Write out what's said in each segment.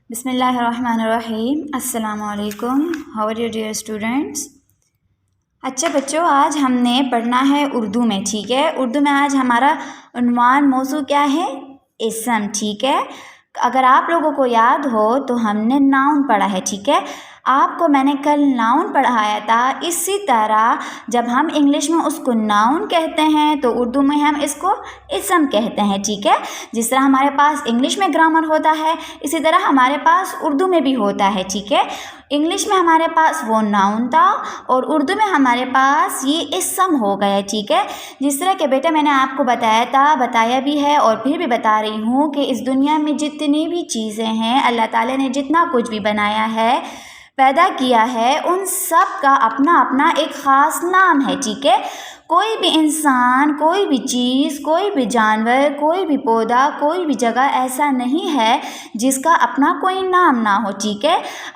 بسم اللہ الرحمن الرحیم۔ السلام علیکم۔ How are you dear students? اچھا بچوں، آج ہم نے پڑھنا ہے اردو میں، ٹھیک ہے؟ اردو میں آج ہمارا عنوان موضوع کیا ہے؟ اسم، ٹھیک ہے؟ اگر آپ لوگوں کو یاد ہو تو ہم نے ناؤن پڑھا ہے، ٹھیک ہے؟ آپ کو میں نے کل ناؤن پڑھایا تھا۔ اسی طرح جب ہم انگلش میں اس کو ناؤن کہتے ہیں تو اردو میں ہم اس کو اسم کہتے ہیں، ٹھیک ہے؟ جس طرح ہمارے پاس انگلش میں گرامر ہوتا ہے اسی طرح ہمارے پاس اردو میں بھی ہوتا ہے، ٹھیک ہے؟ انگلش میں ہمارے پاس وہ ناؤن تھا اور اردو میں ہمارے پاس یہ اسم ہو گیا، ٹھیک ہے؟ جس طرح کہ بیٹا میں نے آپ کو بتایا بھی ہے اور پھر بھی بتا رہی ہوں کہ اس دنیا میں جتنی بھی چیزیں ہیں، اللہ تعالیٰ نے جتنا کچھ بھی بنایا ہے، پیدا کیا ہے، ان سب کا اپنا اپنا ایک خاص نام ہے، ٹھیک ہے؟ کوئی بھی انسان، کوئی بھی چیز، کوئی بھی جانور، کوئی بھی پودا، کوئی بھی جگہ ایسا نہیں ہے جس کا اپنا کوئی نام نہ ہو، ٹھیک ہے؟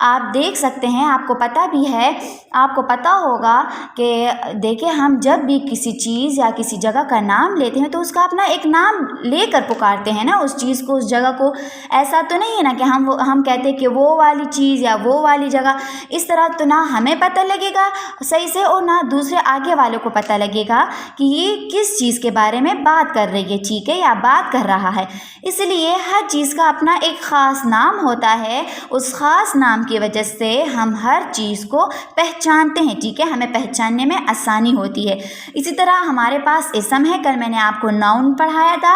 آپ دیکھ سکتے ہیں، آپ کو پتہ بھی ہے، آپ کو پتہ ہوگا کہ دیکھیں ہم جب بھی کسی چیز یا کسی جگہ کا نام لیتے ہیں تو اس کا اپنا ایک نام لے کر پکارتے ہیں نا اس چیز کو، اس جگہ کو۔ ایسا تو نہیں ہے نا کہ ہم کہتے ہیں کہ وہ والی چیز یا وہ والی جگہ، اس طرح تو نہ ہمیں پتہ لگے گا صحیح سے اور نہ دوسرے آگے والوں کو پتہ لگے گا کہ یہ کس چیز کے بارے میں بات کر رہی ہے، ٹھیک ہے، یا بات کر رہا ہے۔ اس لیے ہر چیز کا اپنا ایک خاص نام ہوتا ہے، اس خاص نام کی وجہ سے ہم ہر چیز کو پہچانتے ہیں، ٹھیک ہے؟ ہمیں پہچاننے میں آسانی ہوتی ہے۔ اسی طرح ہمارے پاس اسم ہے، کل میں نے آپ کو ناؤن پڑھایا تھا،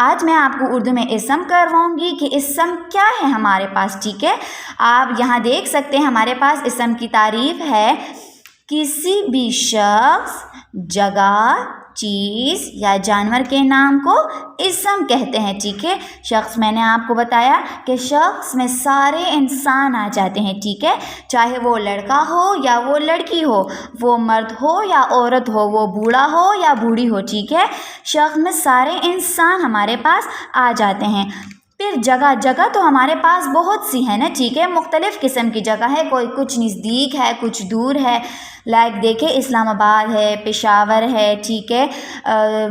آج میں آپ کو اردو میں اسم کرواؤں گی کہ اسم کیا ہے ہمارے پاس، ٹھیک ہے؟ آپ یہاں دیکھ سکتے ہیں ہمارے پاس اسم کی تعریف ہے، کسی بھی شخص، جگہ، چیز یا جانور کے نام کو اسم کہتے ہیں، ٹھیک ہے؟ شخص میں نے آپ کو بتایا کہ شخص میں سارے انسان آ جاتے ہیں، ٹھیک ہے؟ چاہے وہ لڑکا ہو یا وہ لڑکی ہو، وہ مرد ہو یا عورت ہو، وہ بوڑھا ہو یا بوڑھی ہو، ٹھیک ہے؟ شخص میں سارے انسان ہمارے پاس آ جاتے ہیں۔ پھر جگہ تو ہمارے پاس بہت سی ہے نا، ٹھیک ہے؟ مختلف قسم کی جگہ ہے، کوئی کچھ نزدیک ہے، کچھ دور ہے، لائک دیکھیں اسلام آباد ہے، پشاور ہے، ٹھیک ہے،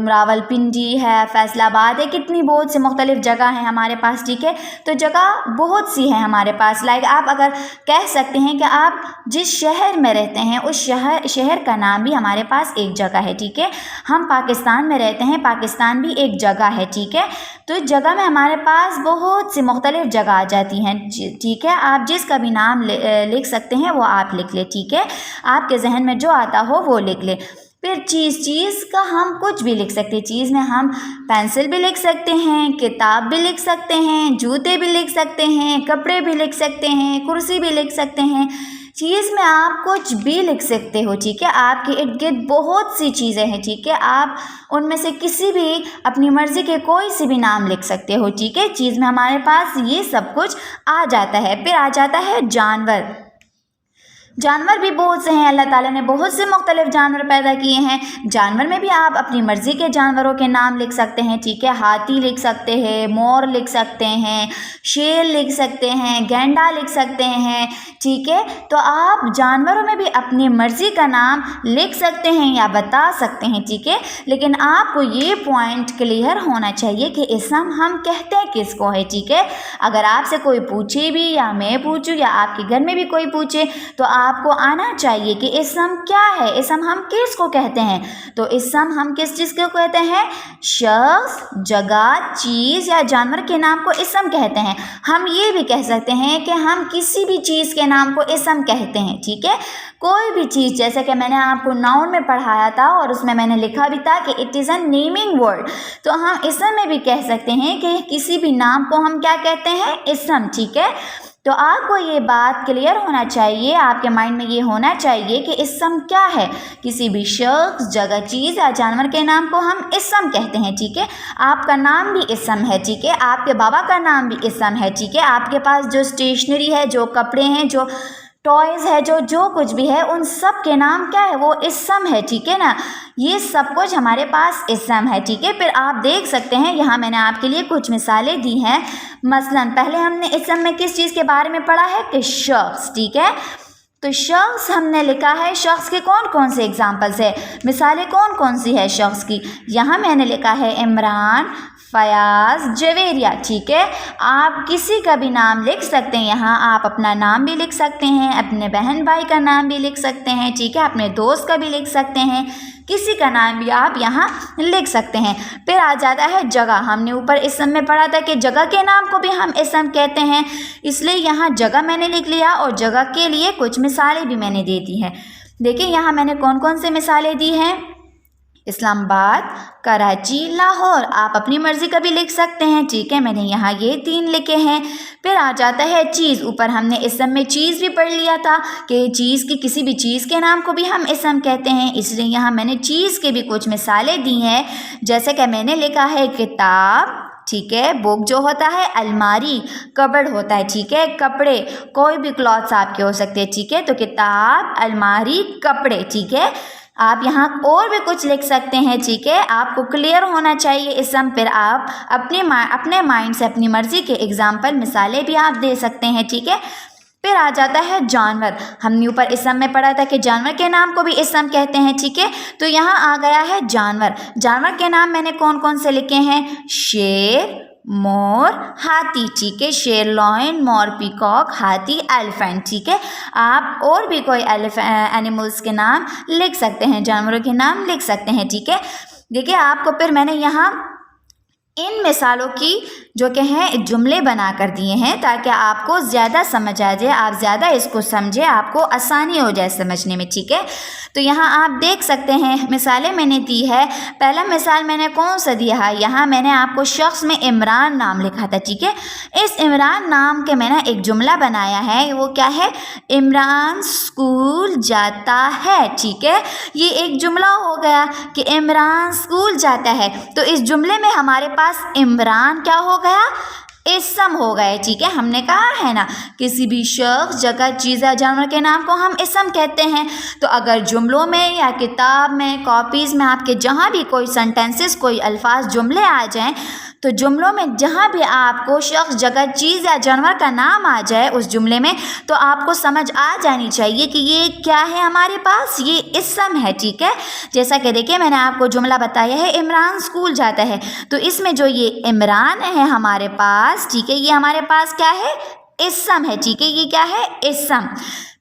راول پنڈی ہے، فیصل آباد ہے، کتنی بہت سے مختلف جگہ ہیں ہمارے پاس، ٹھیک ہے؟ تو جگہ بہت سی ہیں ہمارے پاس، لائک آپ اگر کہہ سکتے ہیں کہ آپ جس شہر میں رہتے ہیں اس شہر کا نام بھی ہمارے پاس ایک جگہ ہے، ٹھیک ہے؟ ہم پاکستان میں رہتے ہیں، پاکستان بھی ایک جگہ ہے، ٹھیک ہے؟ تو جگہ میں ہمارے پاس بہت سی مختلف جگہ آ جاتی ہیں، ٹھیک ہے؟ آپ جس کا بھی نام لکھ سکتے ہیں وہ آپ لکھ لیں، ٹھیک ہے؟ آپ کے ذہن میں جو آتا ہو وہ لکھ لیں۔ پھر چیز کا ہم کچھ بھی لکھ سکتے ہیں، چیز میں ہم پینسل بھی لکھ سکتے ہیں، کتاب بھی لکھ سکتے ہیں، جوتے بھی لکھ سکتے ہیں، کپڑے بھی لکھ سکتے ہیں، کرسی بھی لکھ سکتے ہیں۔ چیز میں آپ کچھ بھی لکھ سکتے ہو، ٹھیک ہے؟ آپ کے ارد گرد بہت سی چیزیں ہیں، ٹھیک ہے؟ آپ ان میں سے کسی بھی اپنی مرضی کے کوئی سی بھی نام لکھ سکتے ہو، ٹھیک ہے؟ چیز میں ہمارے پاس یہ سب کچھ آ جاتا ہے۔ پھر آ جاتا ہے جانور بھی بہت سے ہیں، اللہ تعالیٰ نے بہت سے مختلف جانور پیدا کیے ہیں۔ جانور میں بھی آپ اپنی مرضی کے جانوروں کے نام لکھ سکتے ہیں، ٹھیک ہے؟ ہاتھی لکھ سکتے ہیں، مور لکھ سکتے ہیں، شیر لکھ سکتے ہیں، گینڈا لکھ سکتے ہیں، ٹھیک ہے؟ تو آپ جانوروں میں بھی اپنی مرضی کا نام لکھ سکتے ہیں یا بتا سکتے ہیں، ٹھیک ہے؟ لیکن آپ کو یہ پوائنٹ کلیئر ہونا چاہیے کہ اسم ہم کہتے ہیں کس کو ہے، ٹھیک ہے؟ اگر آپ سے کوئی پوچھے بھی یا میں پوچھوں یا آپ کے گھر میں بھی کوئی پوچھے تو آپ کو آنا چاہیے کہ اسم کیا ہے، اسم ہم کس کو کہتے ہیں۔ تو اسم ہم کس چیز کو کہتے ہیں؟ شخص، جگہ، چیز یا جانور کے نام کو اسم کہتے ہیں۔ ہم یہ بھی کہہ سکتے ہیں کہ ہم کسی بھی چیز کے نام کو اسم کہتے ہیں، ٹھیک ہے؟ کوئی بھی چیز، جیسے کہ میں نے آپ کو ناؤن میں پڑھایا تھا اور اس میں نے لکھا بھی تھا کہ it is a naming word, تو ہم اسم میں بھی کہہ سکتے ہیں کہ کسی بھی نام کو ہم کیا کہتے ہیں؟ اسم، ٹھیک ہے؟ تو آپ کو یہ بات کلیئر ہونا چاہیے، آپ کے مائنڈ میں یہ ہونا چاہیے کہ اسم کیا ہے۔ کسی بھی شخص، جگہ، چیز یا جانور کے نام کو ہم اسم کہتے ہیں، ٹھیک ہے؟ آپ کا نام بھی اسم ہے، ٹھیک ہے؟ آپ کے بابا کا نام بھی اسم ہے، ٹھیک ہے؟ آپ کے پاس جو اسٹیشنری ہے، جو کپڑے ہیں، جو ٹوائز ہے، جو کچھ بھی ہے، ان سب کے نام کیا ہے؟ وہ اسم ہے، ٹھیک ہے نا؟ یہ سب کچھ ہمارے پاس اسم ہے، ٹھیک ہے؟ پھر آپ دیکھ سکتے ہیں یہاں میں نے آپ کے لیے کچھ مثالیں دی ہیں۔ مثلا پہلے ہم نے اسم میں کس چیز کے بارے میں پڑھا ہے کہ شخص، ٹھیک ہے؟ تو شخص ہم نے لکھا ہے، شخص کے کون سے اگزامپلس ہے، مثالیں کون سی ہے شخص کی؟ یہاں میں نے لکھا ہے عمران، फयाज़ जवेरिया। ठीक है, आप किसी का भी नाम लिख सकते हैं, यहाँ आप अपना नाम भी लिख सकते हैं, अपने बहन भाई का नाम भी लिख सकते हैं। ठीक है, अपने दोस्त का भी लिख सकते हैं, किसी का नाम भी आप यहाँ लिख सकते हैं। फिर आ जाता है जगह। हमने ऊपर इसम में पढ़ा था कि जगह के नाम को भी हम इसम कहते हैं, इसलिए यहाँ जगह मैंने लिख लिया और जगह के लिए कुछ मिसालें भी मैंने दे दी हैं। देखिए यहाँ मैंने कौन कौन से मिसालें दी हैं। इस्लामाबाद, कराची, लाहौर। आप अपनी मर्ज़ी का भी लिख सकते हैं। ठीक है, मैंने यहाँ ये 3 लिखे हैं। फिर आ जाता है चीज़। ऊपर हमने इसम में चीज़ भी पढ़ लिया था कि चीज़ की किसी भी चीज़ के नाम को भी हम इसम कहते हैं, इसलिए यहाँ मैंने चीज़ के भी कुछ मिसालें दी हैं। जैसे कि मैंने लिखा है किताब, ठीक है, बुक जो होता है, अलमारी, कबर्ड होता है, ठीक है, कपड़े, कोई भी क्लॉथ्स आपके हो सकते हैं। ठीक है, तो किताब, अलमारी, कपड़े। ठीक है, आप यहाँ और भी कुछ लिख सकते हैं। ठीक है, आपको क्लियर होना चाहिए इसम, फिर आप अपने माइंड से अपनी मर्ज़ी के एग्जाम्पल मिसालें भी आप दे सकते हैं। ठीक है, फिर आ जाता है जानवर। हमने ऊपर इसम में पढ़ा था कि जानवर के नाम को भी इसम कहते हैं। ठीक है, तो यहाँ आ गया है जानवर। जानवर के नाम मैंने कौन कौन से लिखे हैं। शेर, मोर, हाथी। ठीक है, शेर, लॉयन, मोर, पीकॉक, हाथी, एलिफेंट। ठीक है, आप और भी कोई एनिमल्स के नाम लिख सकते हैं, जानवरों के नाम लिख सकते हैं। ठीक है, देखिए आपको फिर मैंने यहाँ इन मिसालों की जो कि हैं जुमले बना कर दिए हैं ताकि आपको ज़्यादा समझ आ जाए, आप ज़्यादा इसको समझें, आपको आसानी हो जाए समझने में। ठीक है, तो यहाँ आप देख सकते हैं मिसालें मैंने दी है। पहला मिसाल मैंने कौन सा दिया है, यहाँ मैंने आपको शख्स में इमरान नाम लिखा था। ठीक है, इस इमरान नाम के मैंने एक जुमला बनाया है, वो क्या है, इमरान स्कूल जाता है। ठीक है, ये एक जुमला हो गया कि इमरान स्कूल जाता है। तो इस जुमले में हमारे पास इमरान क्या हो गया, इसम हो गए। ठीक है, हमने कहा है ना किसी भी शख्स, जगह, चीज़ या जानवर के नाम को हम इसम कहते हैं। तो अगर जुमलों में या किताब में, कॉपीज़ में आपके जहाँ भी कोई सेंटेंसेस, कोई अल्फाज, जुमले आ जाएं, तो जुमलों में जहाँ भी आपको शख्स, जगह, चीज़ या जानवर का नाम आ जाए उस जुमले में, तो आपको समझ आ जानी चाहिए कि ये क्या है, हमारे पास ये इसम है। ठीक है, जैसा कि देखिए मैंने आपको जुमला बताया है इमरान स्कूल जाता है, तो इसमें जो ये इमरान है हमारे पास, ठीक है, ये हमारे पास क्या है, इसम है। ठीक है, ये क्या है, इसम।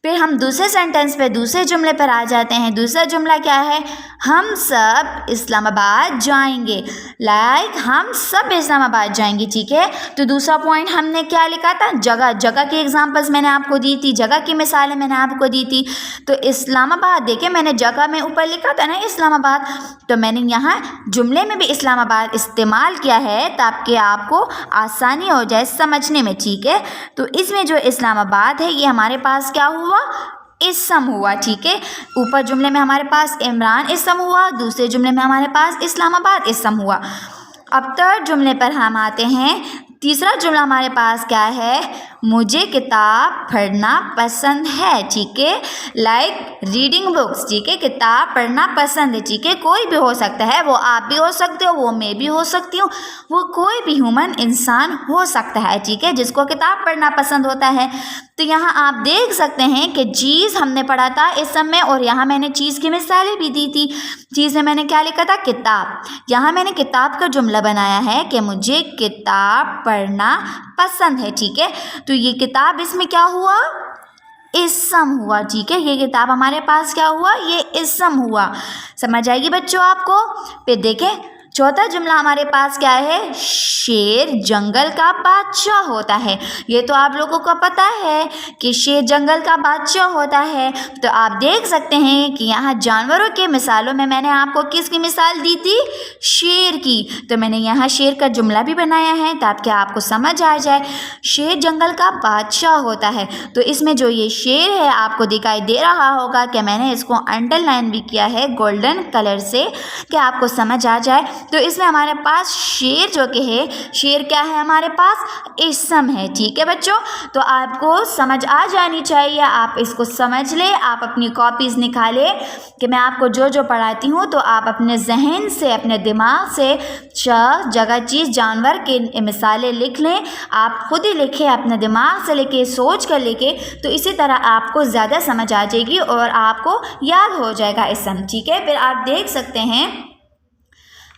फिर हम दूसरे सेंटेंस पे, दूसरे जुमले पर आ जाते हैं। दूसरा जुमला क्या है, हम सब इस्लामाबाद जाएंगे। लाइक हम सब इस्लामाबाद जाएंगे। ठीक है, तो दूसरा पॉइंट हमने क्या लिखा था, जगह। जगह की एग्जांपल्स मैंने आपको दी थी, जगह की मिसालें मैंने आपको दी थी। तो इस्लामाबाद, देखिए मैंने जगह में ऊपर लिखा था ना इस्लामाबाद, तो मैंने यहाँ जुमले में भी इस्लामाबाद इस्तेमाल किया है ताकि आपको आसानी हो जाए समझने में। ठीक है, तो इसमें जो इस्लामाबाद है ये हमारे पास क्या हुआ, इसम हुआ। ठीक है, ऊपर जुमले में हमारे पास इमरान इसम हुआ, दूसरे जुमले में हमारे पास इस्लामाबाद इसम हुआ। अब थर्ड जुमले पर हम आते हैं। तीसरा जुमला हमारे पास क्या है, मुझे किताब पढ़ना पसंद है। ठीक है, लाइक रीडिंग बुक्स। ठीक है, किताब पढ़ना पसंद है। ठीक है, कोई भी हो सकता है, वो आप भी हो सकते हो, वो मैं भी हो सकती हूँ, वो कोई भी ह्यूमन इंसान हो सकता है। ठीक है, जिसको किताब पढ़ना पसंद होता है। तो यहाँ आप देख सकते हैं कि चीज़ हमने पढ़ा था इस समय, और यहाँ मैंने चीज़ की मिसालें भी दी थी। चीज़ में मैंने क्या लिखा था, किताब। यहाँ मैंने किताब का जुमला बनाया है कि मुझे किताब पढ़ना पसंद है। ठीक है, तो ये किताब इसमें क्या हुआ, इसम हुआ। ठीक है, ये किताब हमारे पास क्या हुआ, ये इसम हुआ। समझ आएगी बच्चों आपको। फिर देखें चौथा जुमला हमारे पास क्या है, शेर जंगल का बादशाह होता है। ये तो आप लोगों को पता है कि शेर जंगल का बादशाह होता है। तो आप देख सकते हैं कि यहाँ जानवरों के मिसालों में मैंने आपको किसकी मिसाल दी थी, शेर की। तो मैंने यहाँ शेर का जुमला भी बनाया है ताकि आपको समझ आ जाए। शेर जंगल का बादशाह होता है, तो इसमें जो ये शेर है आपको दिखाई दे रहा होगा कि मैंने इसको अंडरलाइन भी किया है गोल्डन कलर से कि आपको समझ आ जाए। तो इसमें हमारे पास शेर जो कि है, शेर क्या है हमारे पास, इसम है। ठीक है बच्चों, तो आपको समझ आ जानी चाहिए, आप इसको समझ लें, आप अपनी कॉपीज़ निकालें कि मैं आपको जो जो पढ़ाती हूँ तो आप अपने जहन से, अपने दिमाग से शख्स, जगह, चीज़, जानवर के मिसालें लिख लें। आप खुद ही लिखें, अपने दिमाग से लिखें, सोच कर लिखें, तो इसी तरह आपको ज़्यादा समझ आ जाएगी और आपको याद हो जाएगा इसम। ठीक है, फिर आप देख सकते हैं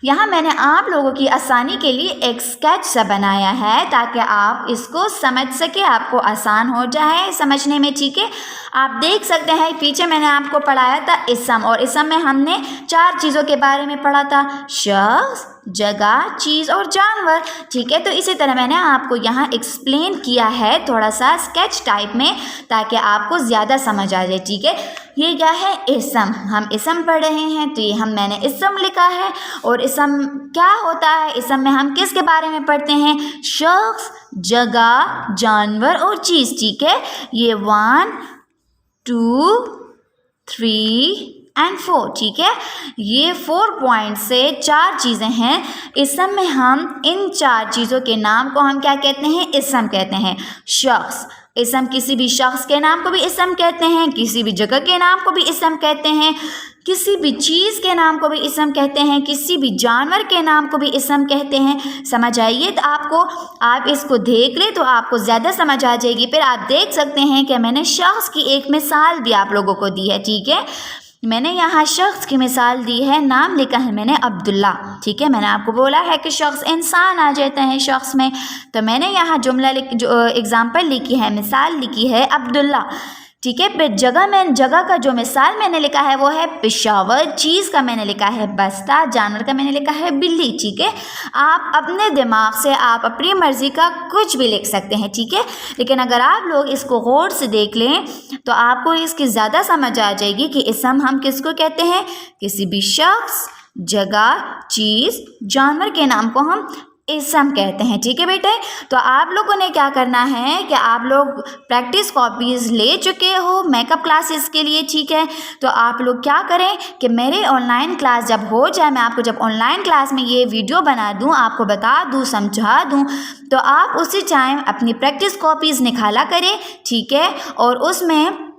यहाँ मैंने आप लोगों की आसानी के लिए एक स्केच सा बनाया है ताकि आप इसको समझ सके, आपको आसान हो जाए समझने में, ठीक है। आप देख सकते हैं पीछे मैंने आपको पढ़ाया था इसम, और इसम में हमने 4 चीज़ों के बारे में पढ़ा था, शख्स, जगह, चीज़ और जानवर, ठीक है। तो इसी तरह मैंने आपको यहाँ एक्सप्लेन किया है थोड़ा सा स्केच टाइप में ताकि आपको ज़्यादा समझ आ जाए, ठीक है। ये क्या है, इसम, हम इसम पढ़ रहे हैं तो ये मैंने इसम लिखा है। और इसम क्या होता है, इसम में हम किसके बारे में पढ़ते हैं, शख्स, जगह, जानवर और चीज़, ठीक है। ये 1 2 3 और 4, ठीक है। ये 4 पॉइंट से 4 चीज़ें हैं। इसम में हम इन 4 चीज़ों के नाम को हम क्या कहते हैं, इसम कहते हैं। शख्स, इसम किसी भी शख्स के नाम को भी इसम कहते हैं, किसी भी जगह के नाम को भी इसम कहते हैं, किसी भी चीज़ के नाम को भी इसम कहते हैं, किसी भी जानवर के नाम को भी इसम कहते हैं। समझ आइए तो आपको, आप इसको देख ले तो आपको ज़्यादा समझ आ जाएगी। फिर आप देख सकते हैं कि मैंने शख्स की एक मिसाल भी आप लोगों को दी है, ठीक है। मैंने यहाँ शख्स की मिसाल दी है, नाम लिखा है मैंने अब्दुल्ला, ठीक है। मैंने आपको बोला है कि शख्स इंसान आ जाता है शख्स में, तो मैंने यहाँ जुमला जो एग्ज़ाम्पल लिखी है, मिसाल लिखी है अब्दुल्ला, ठीक है। फिर जगह का जो मिसाल मैंने लिखा है वो है पेशावर, चीज़ का मैंने लिखा है बस्ता, जानवर का मैंने लिखा है बिल्ली, ठीक है। आप अपने दिमाग से आप अपनी मर्ज़ी का कुछ भी लिख सकते हैं, ठीक है। लेकिन अगर आप लोग इसको गौर से देख लें तो आपको इसकी ज़्यादा समझ आ जाएगी कि इसम हम किसको कहते हैं, किसी भी शख्स, जगह, चीज़, जानवर के नाम को हम इसम कहते हैं, ठीक है बेटे। तो आप लोगों ने क्या करना है कि आप लोग प्रैक्टिस कॉपीज़ ले चुके हो मेकअप क्लासेस के लिए, ठीक है। तो आप लोग क्या करें कि मेरे ऑनलाइन क्लास जब हो जाए, मैं आपको जब ऑनलाइन क्लास में ये वीडियो बना दूं, आपको बता दूं, समझा दूं, तो आप उसी टाइम अपनी प्रैक्टिस कॉपीज़ निकाला करें, ठीक है। और उसमें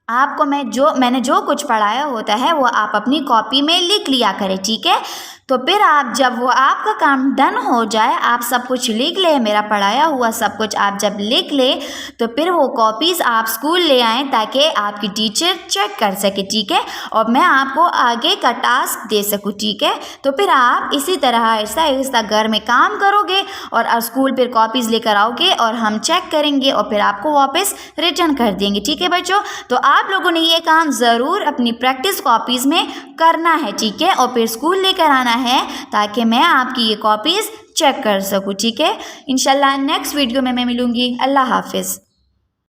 आपको मैंने जो कुछ पढ़ाया होता है वो आप अपनी कॉपी में लिख लिया करें, ठीक है। तो फिर आप जब वो आपका काम डन हो जाए, आप सब कुछ लिख ले, मेरा पढ़ाया हुआ सब कुछ आप जब लिख ले तो फिर वो कॉपीज़ आप स्कूल ले आएँ ताकि आपकी टीचर चेक कर सके, ठीक है। और मैं आपको आगे का टास्क दे सकूँ, ठीक है। तो फिर आप इसी तरह ऐसा ऐसा घर में काम करोगे और स्कूल फिर कॉपीज़ लेकर आओगे और हम चेक करेंगे और फिर आपको वापस रिटर्न कर देंगे, ठीक है बच्चों। तो आप लोगों ने ये काम ज़रूर अपनी प्रैक्टिस कॉपीज़ में करना है, ठीक है। और फिर स्कूल लेकर आना है ताकि मैं आपकी ये कॉपीज़ चेक कर सकूं, ठीक है। इंशाल्लाह नेक्स्ट वीडियो में मैं मिलूँगी। अल्लाह हाफिज़।